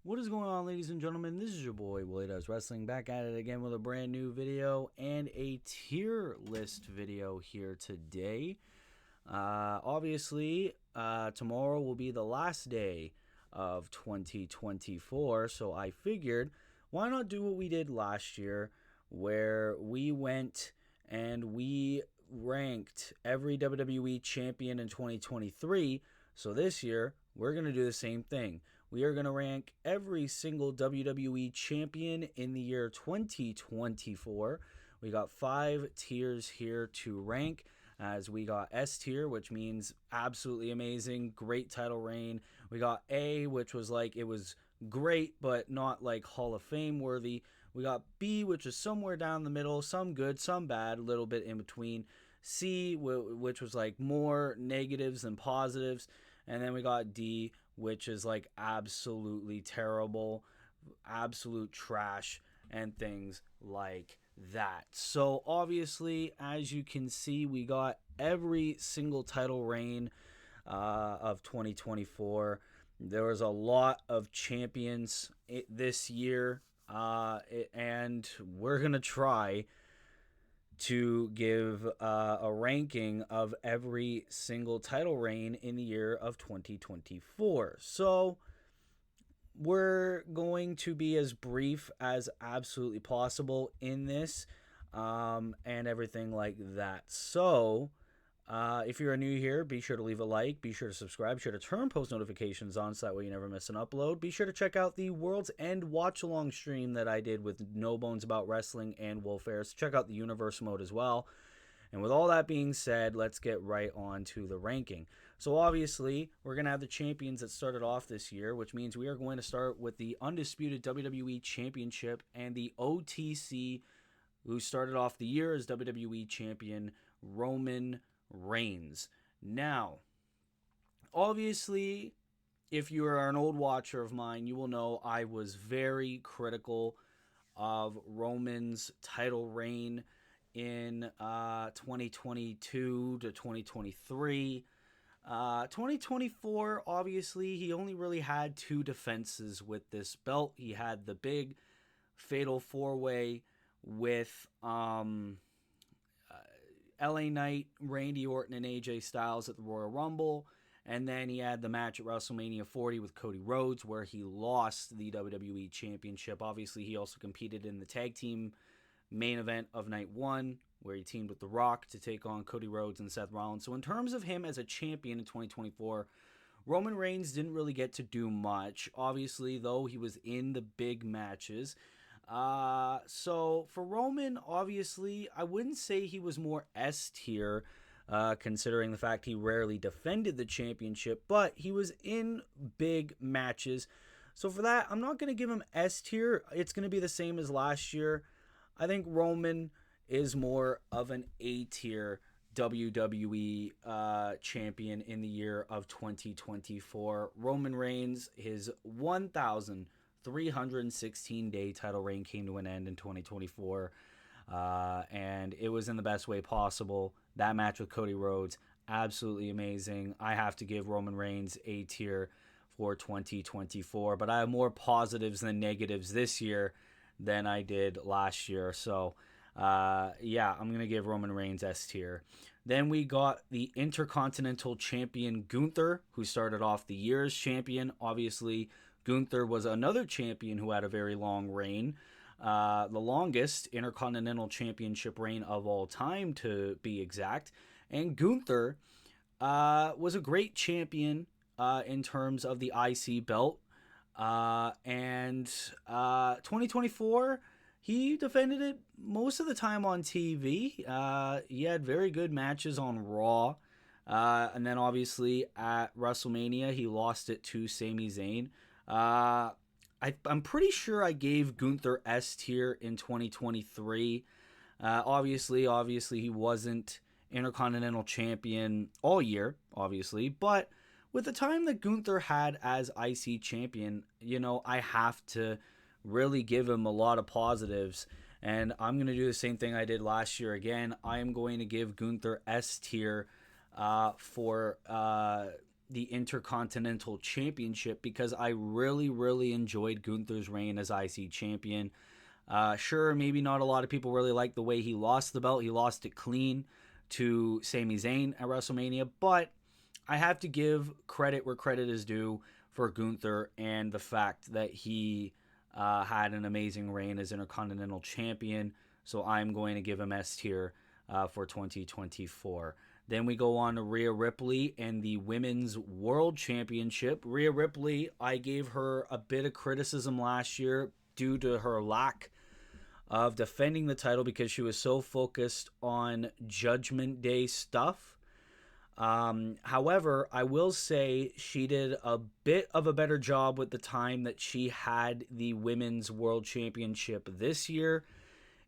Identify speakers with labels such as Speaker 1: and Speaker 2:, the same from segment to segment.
Speaker 1: What is going on, ladies and gentlemen? This is your boy Willie Does Wrestling, back at it again with a brand new video and a tier list video here today. Obviously, tomorrow will be the last day of 2024, so I figured why not do what we did last year, where we went and we ranked every WWE champion in 2023. So this year, we're going to do the same thing. We are going to rank every single WWE champion in the year 2024. We got 5 tiers here to rank, as we got S tier, which means absolutely amazing, great title reign. We got A, which was like it was great, but not like Hall of Fame worthy. We got B, which is somewhere down the middle, some good, some bad, a little bit in between. C, which was like more negatives than positives. And then we got D, which is like absolutely terrible, absolute trash, and things like that. So, obviously, as you can see, we got every single title reign of 2024. There was a lot of champions this year, and we're going to try to give a ranking of every single title reign in the year of 2024. So we're going to be as brief as absolutely possible in this and everything like that. So if you're new here, be sure to leave a like, be sure to subscribe, be sure to turn post notifications on so that way you never miss an upload. Be sure to check out the World's End watch along stream that I did with No Bones About Wrestling and Wolf Ayers. Check out the Universe mode as well. And with all that being said, let's get right on to the ranking. So obviously, we're going to have the champions that started off this year, which means we are going to start with the undisputed WWE Championship and the OTC, who started off the year as WWE Champion, Roman Reigns. Now, obviously, if you are an old watcher of mine, you will know I was very critical of Roman's title reign in 2022 to 2023. 2024, obviously, he only really had 2 defenses with this belt. He had the big fatal 4-way with LA Knight, Randy Orton, and AJ Styles at the Royal Rumble. And then he had the match at WrestleMania 40 with Cody Rhodes, where he lost the WWE Championship. Obviously, he also competed in the tag team main event of night 1, where he teamed with The Rock to take on Cody Rhodes and Seth Rollins. So in terms of him as a champion in 2024, Roman Reigns didn't really get to do much. Obviously, though, he was in the big matches. So for Roman, obviously, I wouldn't say he was more S tier, considering the fact he rarely defended the championship, but he was in big matches. So for that, I'm not going to give him S tier. It's going to be the same as last year. I think Roman is more of an A tier WWE champion in the year of 2024. Roman Reigns, his 1,316-day title reign came to an end in 2024, and it was in the best way possible. That match with Cody Rhodes, absolutely amazing. I have to give Roman Reigns A tier for 2024, but I have more positives than negatives this year than I did last year. So, yeah, I'm going to give Roman Reigns S tier. Then we got the Intercontinental Champion Gunther, who started off the year as champion. Obviously, Gunther was another champion who had a very long reign. The longest Intercontinental Championship reign of all time, to be exact. And Gunther was a great champion in terms of the IC belt. And 2024, he defended it most of the time on TV. He had very good matches on Raw. And then obviously at WrestleMania, he lost it to Sami Zayn. I'm pretty sure I gave Gunther S tier in 2023. Obviously, he wasn't Intercontinental Champion all year, obviously, but with the time that Gunther had as IC champion, I have to really give him a lot of positives. And I'm going to do the same thing I did last year again. I am going to give Gunther S tier for the Intercontinental Championship because I really, really enjoyed Gunther's reign as IC champion. Sure, maybe not a lot of people really like the way he lost the belt. He lost it clean to Sami Zayn at WrestleMania, but I have to give credit where credit is due for Gunther and the fact that he had an amazing reign as Intercontinental Champion. So I'm going to give him S tier for 2024. Then we go on to Rhea Ripley and the Women's World Championship. Rhea Ripley, I gave her a bit of criticism last year due to her lack of defending the title because she was so focused on Judgment Day stuff. However, I will say she did a bit of a better job with the time that she had the Women's World Championship this year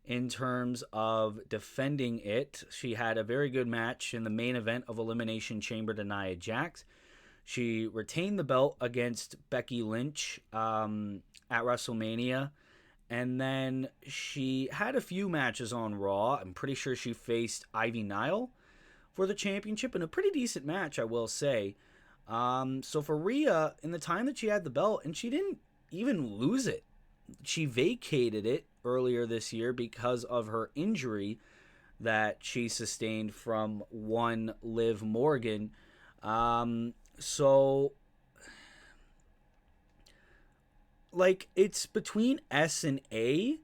Speaker 1: in terms of defending it. She had a very good match in the main event of Elimination Chamber to Nia Jax. She retained the belt against Becky Lynch at WrestleMania. And then she had a few matches on Raw. I'm pretty sure she faced Ivy Nile for the championship in a pretty decent match, I will say. So for Rhea, in the time that she had the belt, and she didn't even lose it. She vacated it earlier this year because of her injury that she sustained from one Liv Morgan. Like, it's between S and A.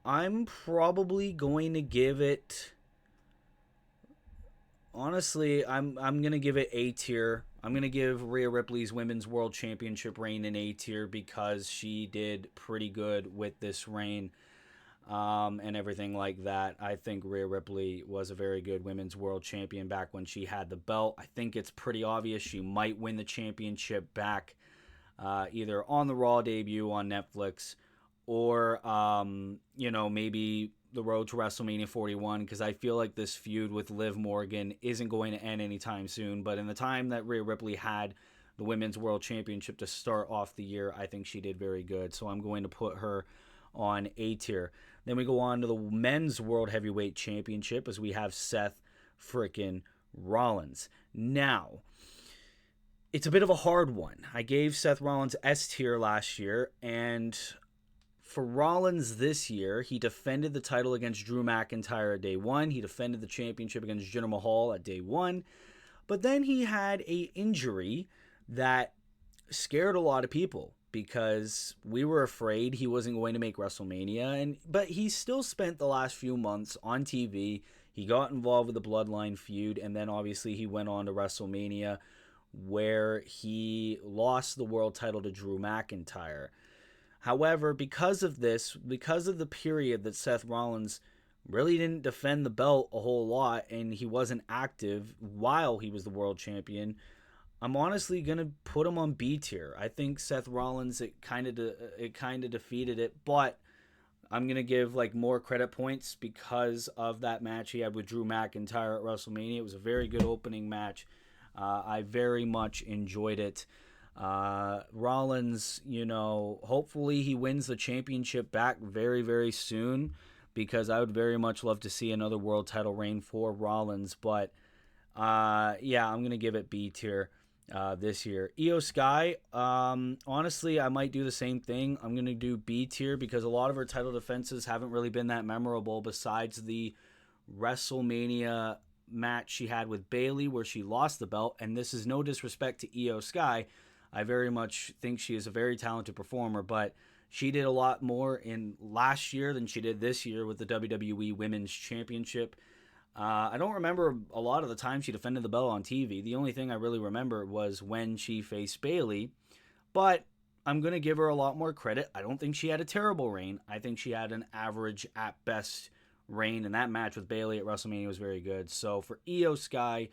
Speaker 1: I'm probably going to give it... Honestly, I'm going to give it A tier. I'm going to give Rhea Ripley's Women's World Championship reign an A tier because she did pretty good with this reign and everything like that. I think Rhea Ripley was a very good Women's World Champion back when she had the belt. I think it's pretty obvious she might win the championship back either on the Raw debut on Netflix or, maybe the road to WrestleMania 41, because I feel like this feud with Liv Morgan isn't going to end anytime soon. But in the time that Rhea Ripley had the Women's World Championship to start off the year, I think she did very good. So I'm going to put her on A tier. Then we go on to the Men's World Heavyweight Championship as we have Seth frickin' Rollins. Now, it's a bit of a hard one. I gave Seth Rollins S tier last year, and for Rollins this year, he defended the title against Drew McIntyre at day one. He defended the championship against Jinder Mahal at day one. But then he had an injury that scared a lot of people because we were afraid he wasn't going to make WrestleMania. But he still spent the last few months on TV. He got involved with the Bloodline feud, and then obviously he went on to WrestleMania where he lost the world title to Drew McIntyre. However, because of the period that Seth Rollins really didn't defend the belt a whole lot and he wasn't active while he was the world champion, I'm honestly going to put him on B tier. I think Seth Rollins, it kind of defeated it, but I'm going to give more credit points because of that match he had with Drew McIntyre at WrestleMania. It was a very good opening match. I very much enjoyed it. Rollins, hopefully he wins the championship back very, very soon because I would very much love to see another world title reign for Rollins. But, I'm going to give it B tier this year. Io Sky, honestly, I might do the same thing. I'm going to do B tier because a lot of her title defenses haven't really been that memorable besides the WrestleMania match she had with Bayley where she lost the belt. And this is no disrespect to Io Sky. I very much think she is a very talented performer, but she did a lot more in last year than she did this year with the WWE Women's Championship. I don't remember a lot of the time she defended the belt on TV. The only thing I really remember was when she faced Bayley, but I'm going to give her a lot more credit. I don't think she had a terrible reign. I think she had an average at best reign, and that match with Bayley at WrestleMania was very good. So for Io Sky,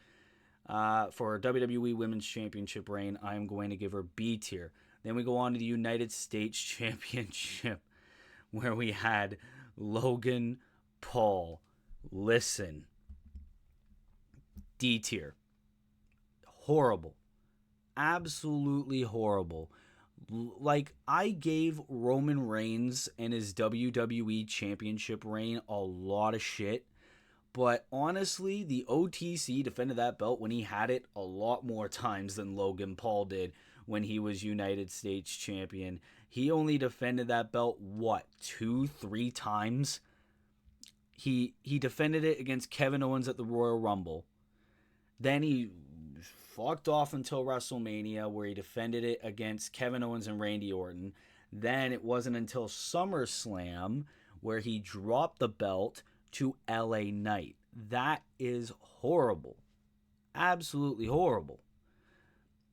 Speaker 1: for WWE Women's Championship reign, I'm going to give her B tier. Then we go on to the United States Championship, where we had Logan Paul. Listen, D tier. Horrible. Absolutely horrible. I gave Roman Reigns and his WWE Championship reign a lot of shit, But honestly, the OTC defended that belt when he had it a lot more times than Logan Paul did when he was United States champion. He only defended that belt, what, 2, 3 times? He defended it against Kevin Owens at the Royal Rumble. Then he fucked off until WrestleMania, where he defended it against Kevin Owens and Randy Orton. Then it wasn't until SummerSlam where he dropped the belt to LA Knight. That is horrible. Absolutely horrible.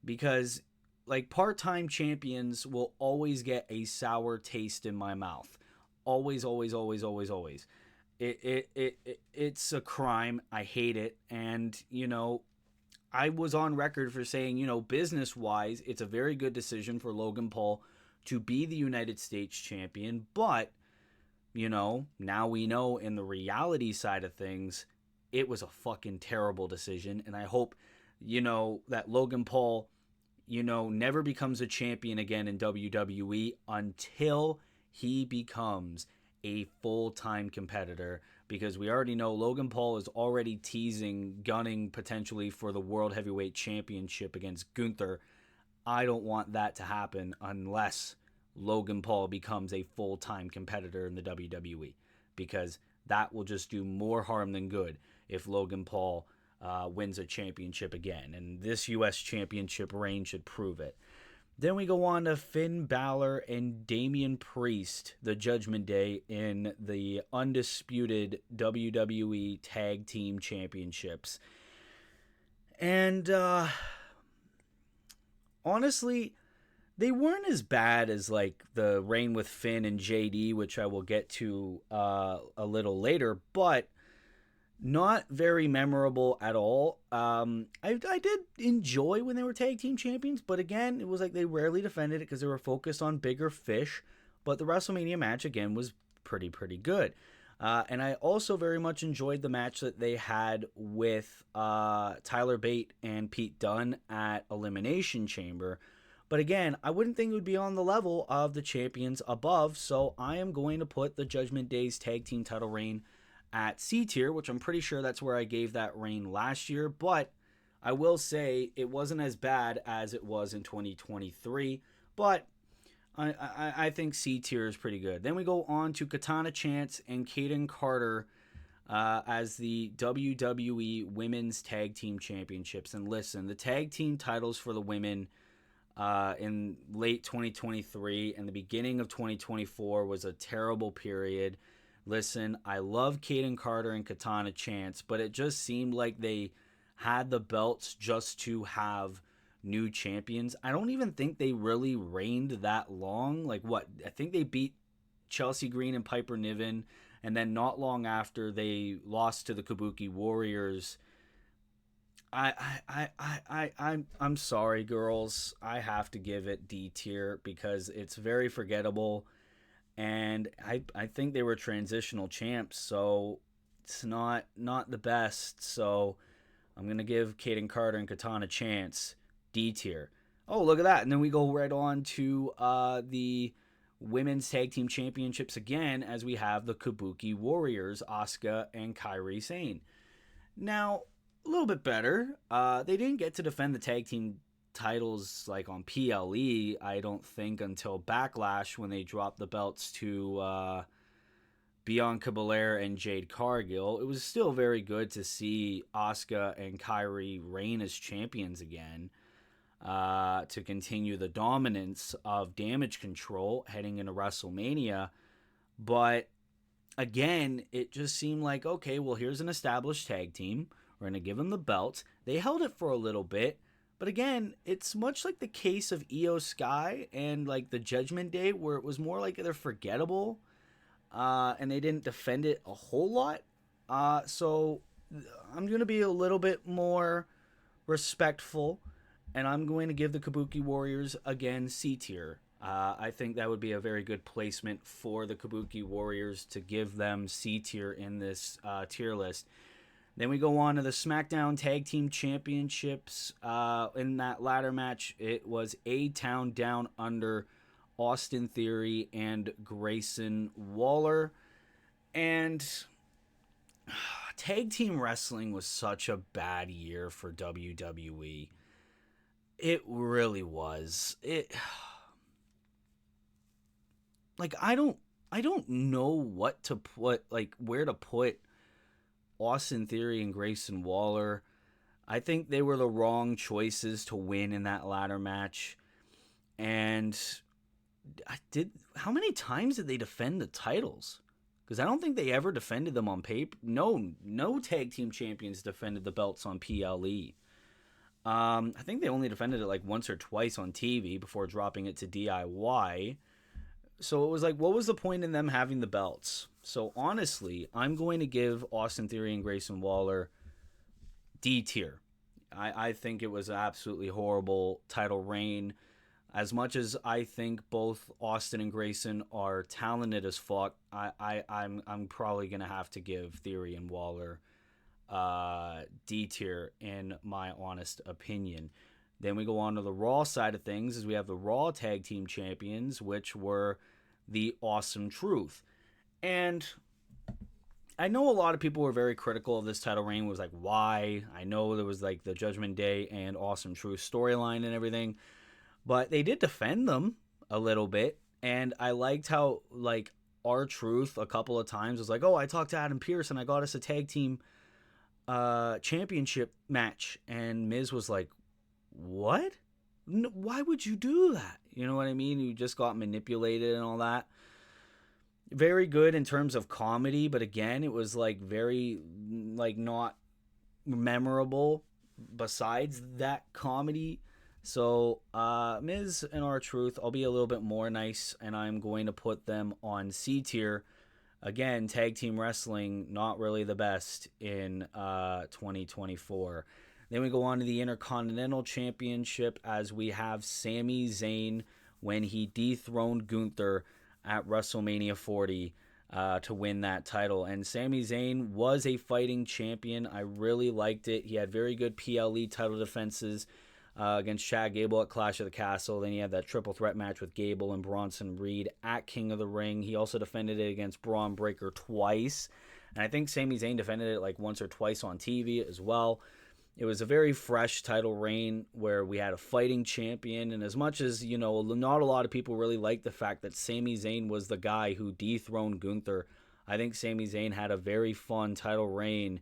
Speaker 1: Because, like, part-time champions will always get a sour taste in my mouth. Always, always, always, always, always. It's a crime. I hate it. And, I was on record for saying, business-wise, it's a very good decision for Logan Paul to be the United States champion. But, now we know in the reality side of things, it was a fucking terrible decision. And I hope, that Logan Paul, never becomes a champion again in WWE until he becomes a full-time competitor, because we already know Logan Paul is already gunning potentially for the World Heavyweight Championship against Gunther. I don't want that to happen unless Logan Paul becomes a full-time competitor in the WWE, because that will just do more harm than good if Logan Paul wins a championship again, and this U.S. championship reign should prove it. Then we go on to Finn Balor and Damian Priest, the Judgment Day, in the undisputed WWE Tag Team Championships. And honestly, they weren't as bad as like the reign with Finn and JD, which I will get to a little later, but not very memorable at all. I did enjoy when they were tag team champions, but again, it was like they rarely defended it because they were focused on bigger fish. But the WrestleMania match, again, was pretty good. And I also very much enjoyed the match that they had with Tyler Bate and Pete Dunne at Elimination Chamber. But again, I wouldn't think it would be on the level of the champions above, so I am going to put the Judgment Day's tag team title reign at C tier, which I'm pretty sure that's where I gave that reign last year. But I will say it wasn't as bad as it was in 2023. But I think C tier is pretty good. Then we go on to Katana Chance and Kaden Carter as the WWE Women's Tag Team Championships. And listen, the tag team titles for the women in late 2023 and the beginning of 2024 was a terrible period. Listen, I love Kaden Carter and Katana Chance, but it just seemed like they had the belts just to have new champions. I don't even think they really reigned that long. Like, what? I think they beat Chelsea Green and Piper Niven, and then not long after they lost to the Kabuki Warriors. I'm sorry, girls. I have to give it D tier because it's very forgettable. And I think they were transitional champs, so it's not the best. So I'm going to give Kaden Carter and Katana Chance D tier. Oh, look at that. And then we go right on to the Women's Tag Team Championships again, as we have the Kabuki Warriors, Asuka and Kairi Sane. Now, a little bit better. They didn't get to defend the tag team titles like on PLE, I don't think, until Backlash when they dropped the belts to Bianca Belair and Jade Cargill. It was still very good to see Asuka and Kairi reign as champions again, to continue the dominance of Damage Control heading into WrestleMania. But again, it just seemed like, okay, well, here's an established tag team. We're going to give them the belts. They held it for a little bit. But again, it's much like the case of Io Sky and like the Judgment Day, where it was more like they're forgettable, and they didn't defend it a whole lot. So I'm going to be a little bit more respectful, and I'm going to give the Kabuki Warriors, again, C tier. I think that would be a very good placement for the Kabuki Warriors to give them C tier in this tier list. Then we go on to the SmackDown Tag Team Championships. In that latter match, it was A-Town Down Under, Austin Theory and Grayson Waller. And tag team wrestling was such a bad year for WWE. It really was. It like I don't know what to put, like where to put Austin Theory and Grayson Waller. I think they were the wrong choices to win in that ladder match. And I did how many times did they defend the titles? Because I don't think they ever defended them on paper. No tag team champions defended the belts on PLE. I think they only defended it like once or twice on TV before dropping it to DIY. So it was like, what was the point in them having the belts? So honestly, I'm going to give Austin Theory and Grayson Waller D tier. I think it was an absolutely horrible title reign. As much as I think both Austin and Grayson are talented as fuck, I'm probably gonna have to give Theory and Waller D tier in my honest opinion. Then we go on to the Raw side of things, as we have the Raw Tag Team Champions, which were the Awesome Truth. And I know a lot of people were very critical of this title reign. Was like, why? I know there was like the Judgment Day and Awesome Truth storyline and everything, but they did defend them a little bit. And I liked how like R-Truth a couple of times was like, oh, I talked to Adam Pearce and I got us a tag team championship match. And Miz was like, what? No, why would you do that? You know what I mean? You just got manipulated and all that. Very good in terms of comedy, but again, it was like very like not memorable besides that comedy. So Miz and R-Truth, I'll be a little bit more nice, and I'm going to put them on C tier. Again, tag team wrestling, not really the best in 2024. Then we go on to the Intercontinental Championship, as we have Sami Zayn when he dethroned Gunther at WrestleMania 40 to win that title. And Sami Zayn was a fighting champion. I really liked it. He had very good PLE title defenses against Chad Gable at Clash of the Castle. Then he had that triple threat match with Gable and Bronson Reed at King of the Ring. He also defended it against Braun Breaker twice. And I think Sami Zayn defended it like once or twice on TV as well. It was a very fresh title reign where we had a fighting champion. And as much as, you know, not a lot of people really liked the fact that Sami Zayn was the guy who dethroned Gunther, I think Sami Zayn had a very fun title reign.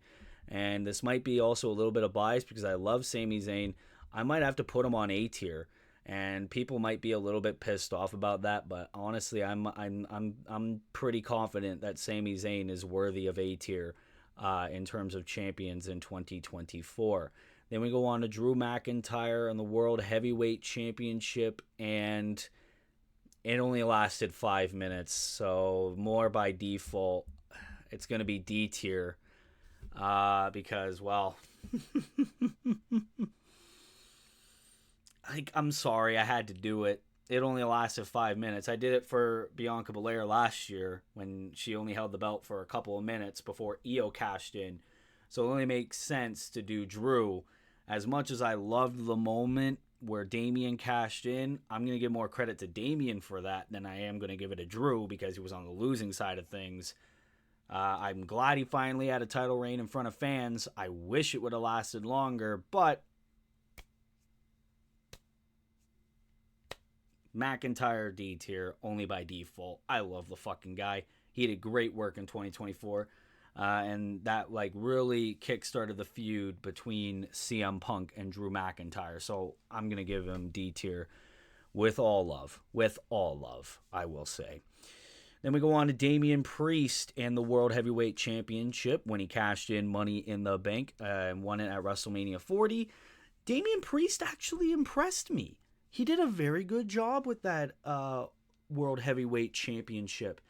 Speaker 1: And this might be also a little bit of bias because I love Sami Zayn. I might have to put him on A tier, and people might be a little bit pissed off about that. But honestly, I'm pretty confident that Sami Zayn is worthy of A tier in terms of champions in 2024. Then we go on to Drew McIntyre and the World Heavyweight Championship, and it only lasted 5 minutes, so more by default. It's going to be D tier because, well... I'm sorry, I had to do it. It only lasted 5 minutes. I did it for Bianca Belair last year when she only held the belt for a couple of minutes before Io cashed in. So it only makes sense to do Drew. As much as I loved the moment where Damian cashed in, I'm going to give more credit to Damian for that than I am going to give it to Drew because he was on the losing side of things. I'm glad he finally had a title reign in front of fans. I wish it would have lasted longer, but McIntyre D tier, only by default. I love the fucking guy. He did great work in 2024. And that like really kickstarted the feud between CM Punk and Drew McIntyre. So I'm going to give him D tier with all love. With all love, I will say. Then we go on to Damian Priest and the World Heavyweight Championship when he cashed in Money in the Bank and won it at WrestleMania 40. Damian Priest actually impressed me. He did a very good job with that World Heavyweight Championship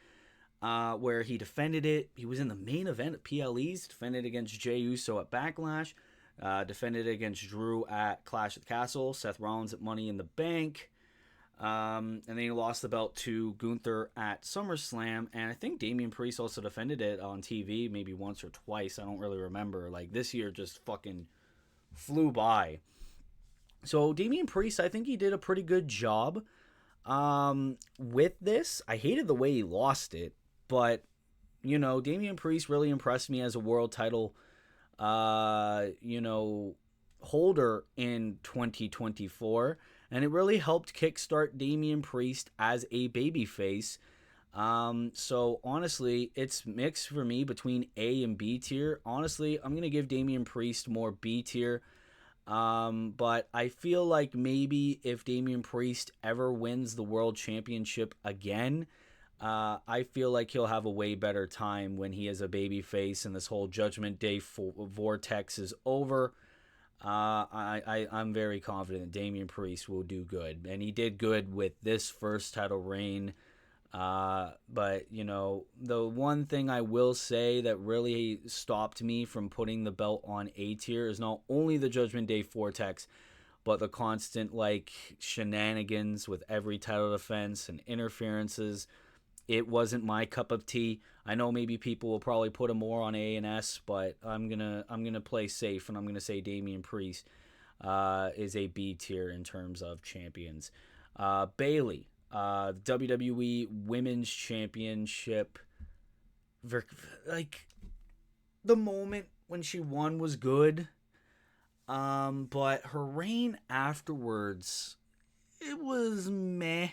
Speaker 1: where he defended it. He was in the main event at PLEs, defended against Jey Uso at Backlash, defended against Drew at Clash at the Castle, Seth Rollins at Money in the Bank, and then he lost the belt to Gunther at SummerSlam, and I think Damian Priest also defended it on TV maybe once or twice. I don't really remember. Like, this year just fucking flew by. So Damian Priest, I think he did a pretty good job with this. I hated the way he lost it, but Damian Priest really impressed me as a world title, you know, holder in 2024, and it really helped kickstart Damian Priest as a babyface. So honestly, it's mixed for me between A and B tier. Honestly, I'm gonna give Damian Priest more B tier. But I feel like maybe if Damian Priest ever wins the world championship again, I feel like he'll have a way better time when he is a babyface and this whole Judgment Day vortex is over. I'm very confident that Damian Priest will do good, and he did good with this first title reign. But the one thing I will say that really stopped me from putting the belt on A tier is not only the Judgment Day vortex, but the constant shenanigans with every title defense and interferences. It wasn't my cup of tea. I know maybe people will probably put him more on A and S, but I'm gonna play safe and I'm gonna say Damian Priest is a B tier in terms of champions. Bailey, WWE Women's Championship. Like, the moment when she won was good, but her reign afterwards, it was meh.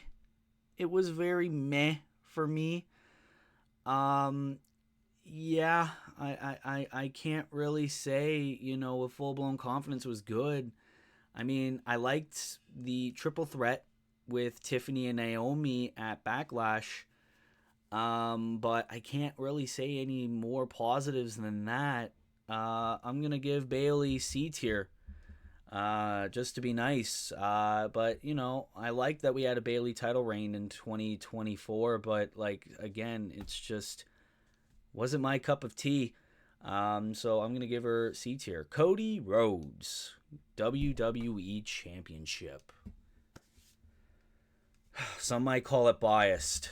Speaker 1: It was very meh for me. Yeah, I can't really say, a full blown confidence was good. I mean, I liked the triple threat with Tiffany and Naomi at Backlash, but I can't really say any more positives than that. I'm gonna give Bailey C tier, just to be nice. But I like that we had a Bailey title reign in 2024, but again, it's just wasn't my cup of tea. So I'm gonna give her C tier. Cody Rhodes, WWE Championship. Some might call it biased.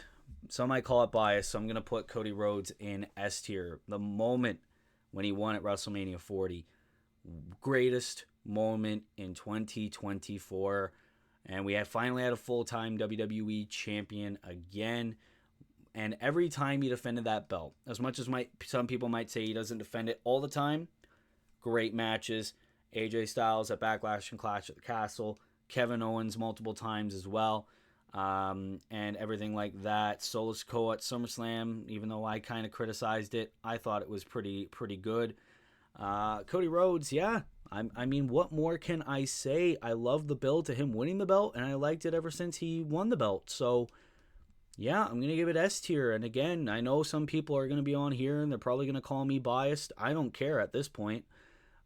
Speaker 1: So I'm going to put Cody Rhodes in S tier. The moment when he won at WrestleMania 40, greatest moment in 2024. And we have finally had a full-time WWE champion again. And every time he defended that belt, as much as some people might say he doesn't defend it all the time, great matches. AJ Styles at Backlash and Clash at the Castle. Kevin Owens multiple times as well. And everything like that. Solo Sikoa at SummerSlam, even though I kind of criticized it, I thought it was pretty good. Cody Rhodes, yeah. I mean, what more can I say? I love the build to him winning the belt, and I liked it ever since he won the belt. So, yeah, I'm going to give it S tier. And again, I know some people are going to be on here, and they're probably going to call me biased. I don't care at this point.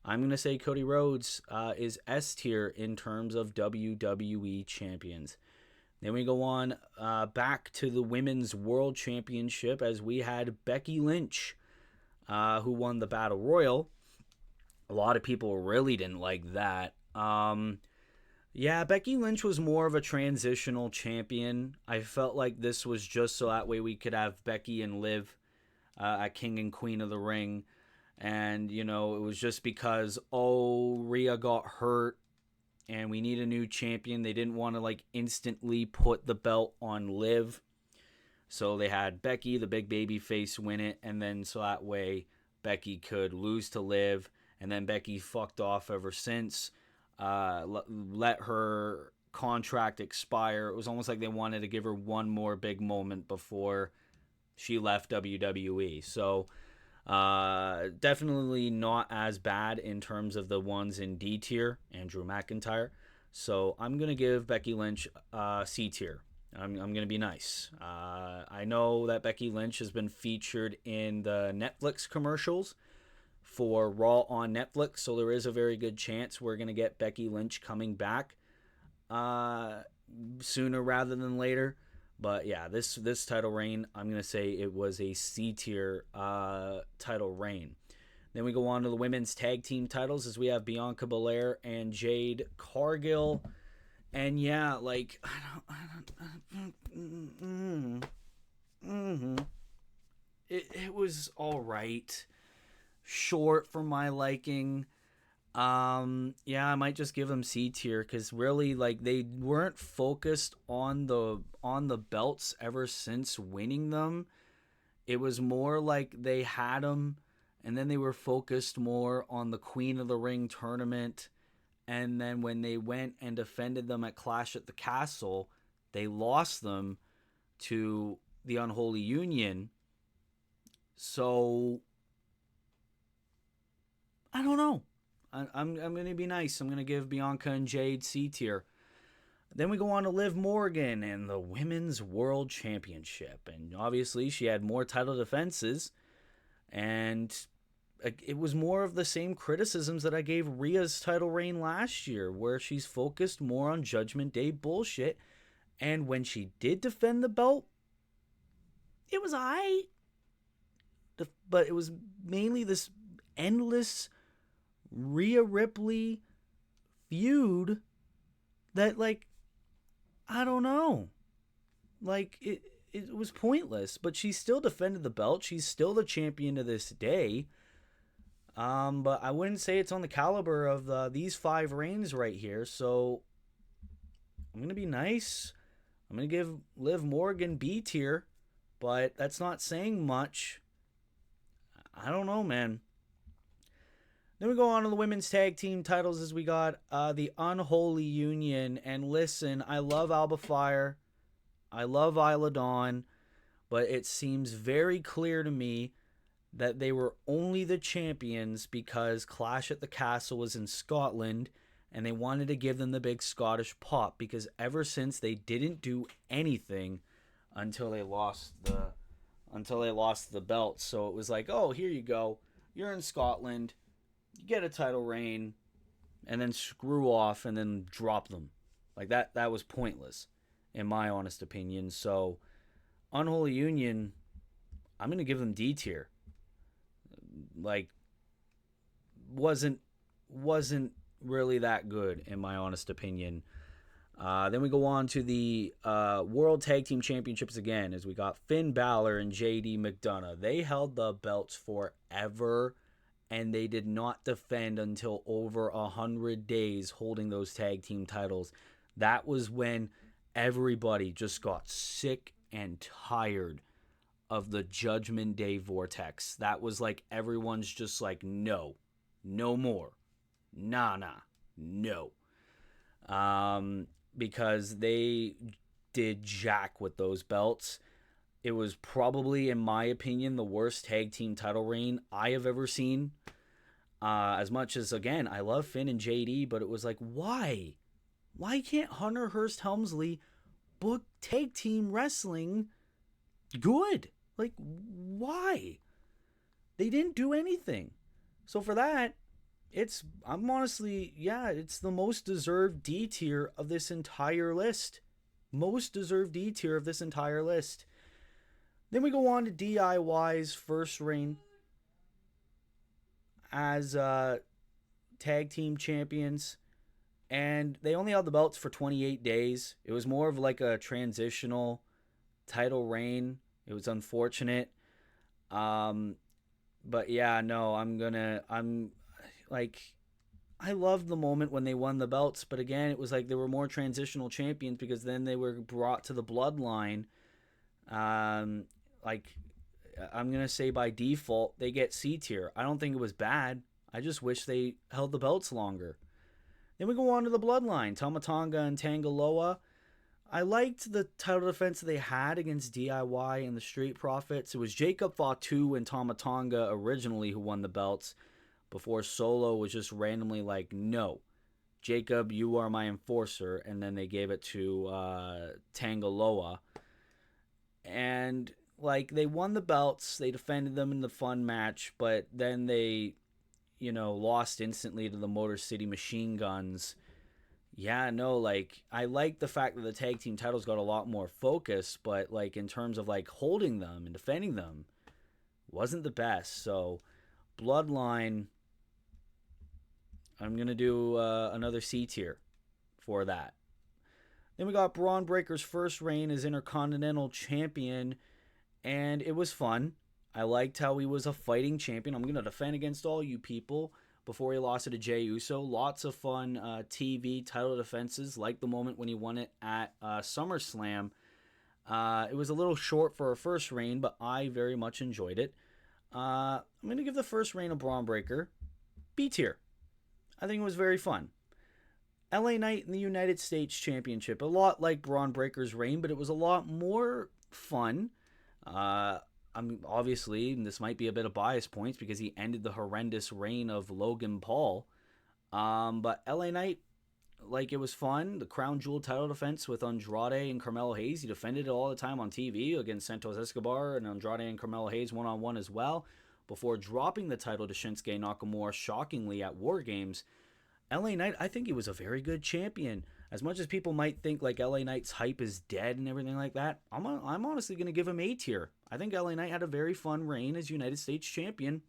Speaker 1: I'm going to say Cody Rhodes is S tier in terms of WWE champions. Then we go on back to the Women's World Championship as we had Becky Lynch, who won the Battle Royal. A lot of people really didn't like that. Yeah, Becky Lynch was more of a transitional champion. I felt like this was just so that way we could have Becky and Liv at King and Queen of the Ring. And, it was just because, Rhea got hurt and we need a new champion. They didn't want to instantly put the belt on Liv. So they had Becky, the big baby face, win it. And then so that way Becky could lose to Liv. And then Becky fucked off ever since. Let her contract expire. It was almost like they wanted to give her one more big moment before she left WWE. So definitely not as bad in terms of the ones in D tier and Drew McIntyre. So I'm going to give Becky Lynch C tier. I'm going to be nice. I know that Becky Lynch has been featured in the Netflix commercials for Raw on Netflix, so there is a very good chance we're going to get Becky Lynch coming back sooner rather than later. But yeah, this title reign, I'm going to say it was a C tier title reign. Then we go on to the women's tag team titles as we have Bianca Belair and Jade Cargill. And yeah, it was all right. Short for my liking. Yeah, I might just give them C tier because really, they weren't focused on the belts ever since winning them, It was more like they had them, and then they were focused more on the Queen of the Ring tournament. And then when they went and defended them at Clash at the Castle, they lost them to the Unholy Union. So I don't know. I'm going to be nice. I'm going to give Bianca and Jade C tier. Then we go on to Liv Morgan and the Women's World Championship. And obviously, she had more title defenses. And it was more of the same criticisms that I gave Rhea's title reign last year, where she's focused more on Judgment Day bullshit. And when she did defend the belt, it was aight. But it was mainly this endless Rhea Ripley feud that, like, I don't know. Like, it was pointless. But she still defended the belt. She's still the champion to this day. But I wouldn't say it's on the caliber of these 5 reigns right here. So I'm going to be nice. I'm going to give Liv Morgan B tier. But that's not saying much. I don't know, man. Then we go on to the women's tag team titles as we got the Unholy Union. And listen, I love Alba Fire. I love Isla Dawn. But it seems very clear to me that they were only the champions because Clash at the Castle was in Scotland. And they wanted to give them the big Scottish pop. Because ever since, they didn't do anything until they lost the belt. So it was like, oh, here you go. You're in Scotland. You get a title reign, and then screw off and then drop them. Like that was pointless, in my honest opinion. So, Unholy Union, I'm going to give them D tier. Like, wasn't really that good, in my honest opinion. Then we go on to the World Tag Team Championships again, as we got Finn Balor and JD McDonough. They held the belts forever, and they did not defend until over 100 days holding those tag team titles. That was when everybody just got sick and tired of the Judgment Day vortex. That was like everyone's just like, no more. Nah, no. Because they did jack with those belts. It was probably, in my opinion, the worst tag team title reign I have ever seen. As much as, again, I love Finn and JD, but it was like, why? Why can't Hunter Hearst Helmsley book tag team wrestling good? Like, why? They didn't do anything. So for that, it's the most deserved D tier of this entire list. Most deserved D tier of this entire list. Then we go on to DIY's first reign as tag team champions. And they only held the belts for 28 days. It was more of like a transitional title reign. It was unfortunate. But yeah, no, I loved the moment when they won the belts, but again, it was like they were more transitional champions because then they were brought to the bloodline. I'm going to say by default, they get C tier. I don't think it was bad. I just wish they held the belts longer. Then we go on to the bloodline, Tama Tonga and Tangaloa. I liked the title defense they had against DIY and the Street Profits. It was Jacob Fatu and Tama Tonga originally who won the belts, before Solo was just randomly like, no, Jacob, you are my enforcer. And then they gave it to Tangaloa. And, like, they won the belts. They defended them in the fun match. But then they, lost instantly to the Motor City Machine Guns. Yeah, no, like, I like the fact that the tag team titles got a lot more focus. But, like, in terms of, like, holding them and defending them, wasn't the best. So, Bloodline, I'm going to do another C tier for that. Then we got Braun Breaker's first reign as Intercontinental Champion, and it was fun. I liked how he was a fighting champion. I'm going to defend against all you people before he lost it to Jey Uso. Lots of fun TV title defenses, like the moment when he won it at SummerSlam. It was a little short for her first reign, but I very much enjoyed it. I'm going to give the first reign of Braun Breaker B tier. I think it was very fun. LA Knight in the United States Championship, a lot like Braun Breaker's reign, but it was a lot more fun. I'm obviously, and this might be a bit of bias points because he ended the horrendous reign of Logan Paul. But LA Knight, like, it was fun. The crown jewel title defense with Andrade and Carmelo Hayes. He defended it all the time on TV against Santos Escobar and Andrade and Carmelo Hayes one-on-one as well, before dropping the title to Shinsuke Nakamura shockingly at War Games. LA Knight, I think he was a very good champion. As much as people might think like LA Knight's hype is dead and everything like that, I'm honestly going to give him A tier. I think LA Knight had a very fun reign as United States champion,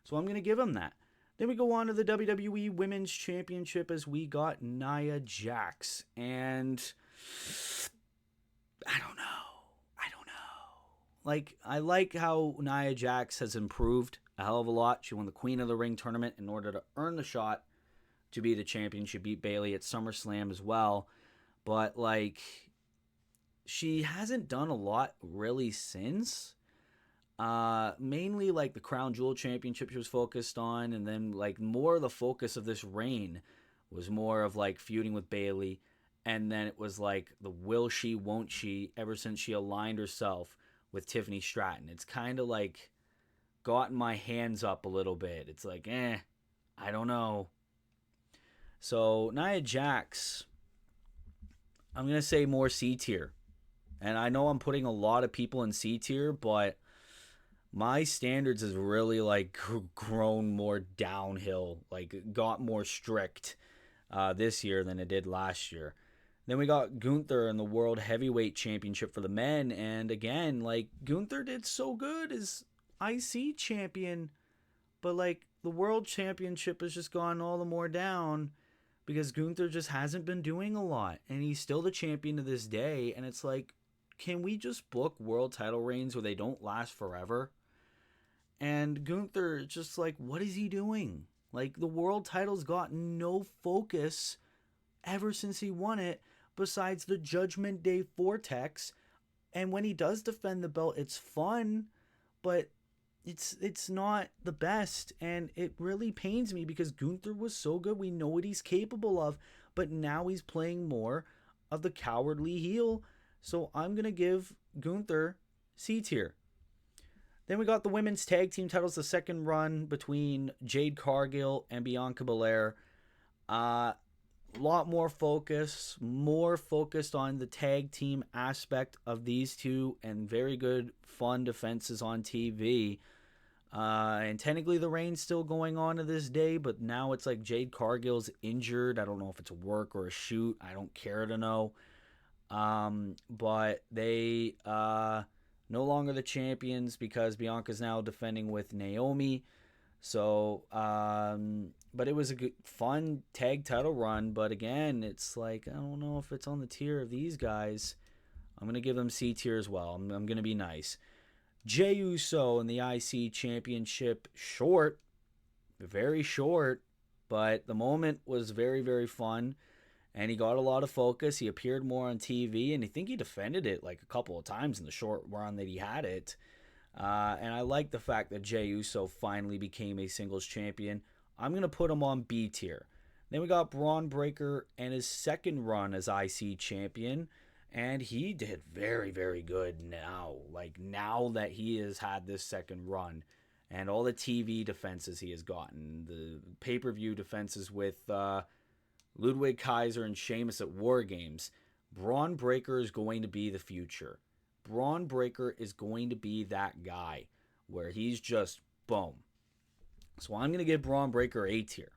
Speaker 1: so I'm going to give him that. Then we go on to the WWE Women's Championship as we got Nia Jax. And I don't know. Like, I like how Nia Jax has improved a hell of a lot. She won the Queen of the Ring tournament in order to earn the shot to be the champion. She beat Bayley at SummerSlam as well. But, like, she hasn't done a lot really since. Mainly like the Crown Jewel Championship she was focused on, and then like more of the focus of this reign was more of like feuding with Bayley, and then it was like the will she, won't she, ever since she aligned herself with Tiffany Stratton. It's kind of like gotten my hands up a little bit. It's like, I don't know. So Nia Jax, I'm going to say more C tier. And I know I'm putting a lot of people in C tier, but my standards has really like grown more downhill, like got more strict this year than it did last year. Then we got Gunther in the World Heavyweight Championship for the men, and again, like Gunther did so good as IC champion, but like the World Championship has just gone all the more down because Gunther just hasn't been doing a lot, and he's still the champion to this day. And it's like, can we just book world title reigns where they don't last forever? And Gunther, just like, what is he doing? Like, the world title's got no focus ever since he won it, besides the Judgment Day Vortex. And when he does defend the belt, it's fun, but it's not the best. And it really pains me because Gunther was so good. We know what he's capable of, but now he's playing more of the cowardly heel. So I'm going to give Gunther C tier. Then we got the women's tag team titles, the second run between Jade Cargill and Bianca Belair. A lot more focused on the tag team aspect of these two, and very good, fun defenses on TV. And technically the reign's still going on to this day, but now it's like Jade Cargill's injured. I don't know if it's a work or a shoot. I don't care to know. But they no longer the champions because Bianca's now defending with Naomi. So, but it was a good, fun tag title run. But again, it's like, I don't know if it's on the tier of these guys. I'm going to give them C tier as well. I'm going to be nice. Jey Uso in the IC Championship, short, very short, but the moment was very, very fun. And he got a lot of focus. He appeared more on TV, and I think he defended it like a couple of times in the short run that he had it. And I like the fact that Jey Uso finally became a singles champion. I'm going to put him on B tier. Then we got Braun Breaker and his second run as IC champion. And he did very, very good now. Like, now that he has had this second run. And all the TV defenses he has gotten. The pay-per-view defenses with Ludwig Kaiser and Sheamus at War Games. Braun Breaker is going to be the future. Braun Breaker is going to be that guy where he's just boom. So I'm going to give Braun Breaker A tier.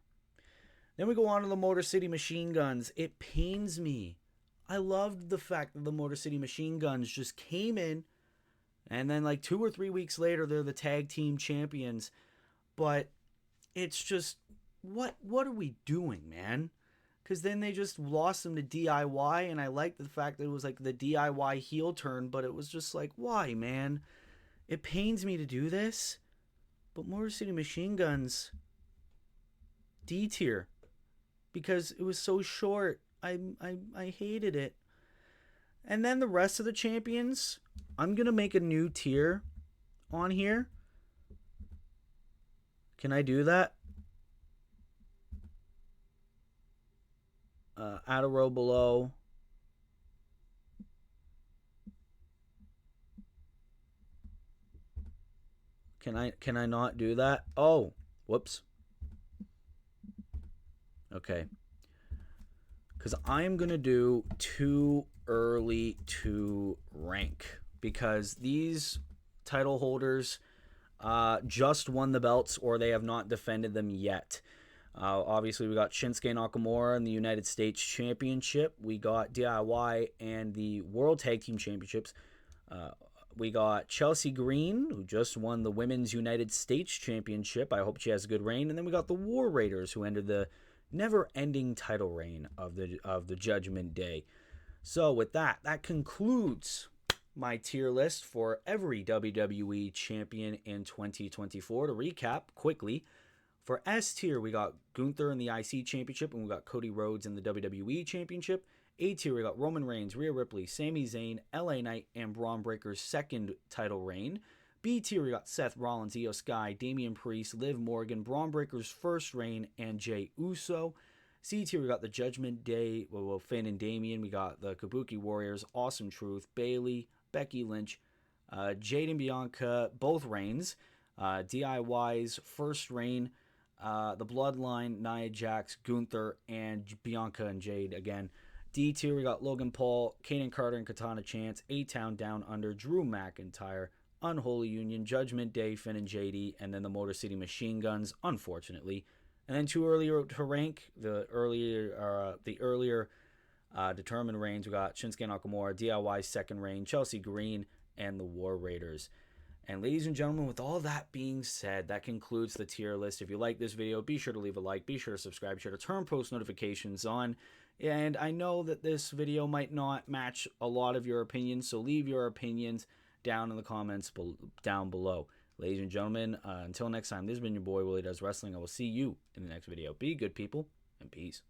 Speaker 1: Then we go on to the Motor City Machine Guns. It pains me. I loved the fact that the Motor City Machine Guns just came in, and then like 2 or 3 weeks later, they're the tag team champions. But it's just, what are we doing, man? Because then they just lost them to DIY, and I liked the fact that it was like the DIY heel turn, but it was just like, why, man? It pains me to do this, but Motor City Machine Guns, D tier, because it was so short. I hated it. And then the rest of the champions, I'm going to make a new tier on here. Can I do that? Add a row below. Can I not do that? Oh, whoops. Okay. Because I am going to do too early to rank. Because these title holders just won the belts or they have not defended them yet. Obviously, we got Shinsuke Nakamura in the United States Championship. We got DIY and the World Tag Team Championships. We got Chelsea Green, who just won the Women's United States Championship. I hope she has a good reign. And then we got the War Raiders, who ended the never-ending title reign of the Judgment Day. So with that concludes my tier list for every WWE champion in 2024. To recap quickly, for S tier, we got Gunther in the IC Championship, and we got Cody Rhodes in the WWE Championship. A tier, we got Roman Reigns, Rhea Ripley, Sami Zayn, LA Knight, and Braun Breaker's second title reign. B tier, we got Seth Rollins, Io Sky, Damian Priest, Liv Morgan, Braun Breaker's first reign, and Jey Uso. C tier, we got the Judgment Day, Finn and Damian. We got the Kabuki Warriors, Awesome Truth, Bayley, Becky Lynch, Jade and Bianca, both reigns. DIY's first reign, the Bloodline, Nia Jax, Gunther, and Bianca and Jade again. D tier, we got Logan Paul, Kaden Carter and Katana Chance, A-Town Down Under, Drew McIntyre, Unholy Union, Judgment Day, Finn and JD, and then the Motor City Machine Guns, unfortunately. And then too earlier to rank, the earlier determined reigns, we got Shinsuke Nakamura, DIY's second reign, Chelsea Green, and the War Raiders. And ladies and gentlemen, with all that being said, that concludes the tier list. If you like this video, be sure to leave a like, be sure to subscribe, be sure to turn post notifications on. And I know that this video might not match a lot of your opinions, so leave your opinions down in the comments down below. Ladies and gentlemen, until next time, this has been your boy Willie Does Wrestling. I will see you in the next video. Be good, people, and peace.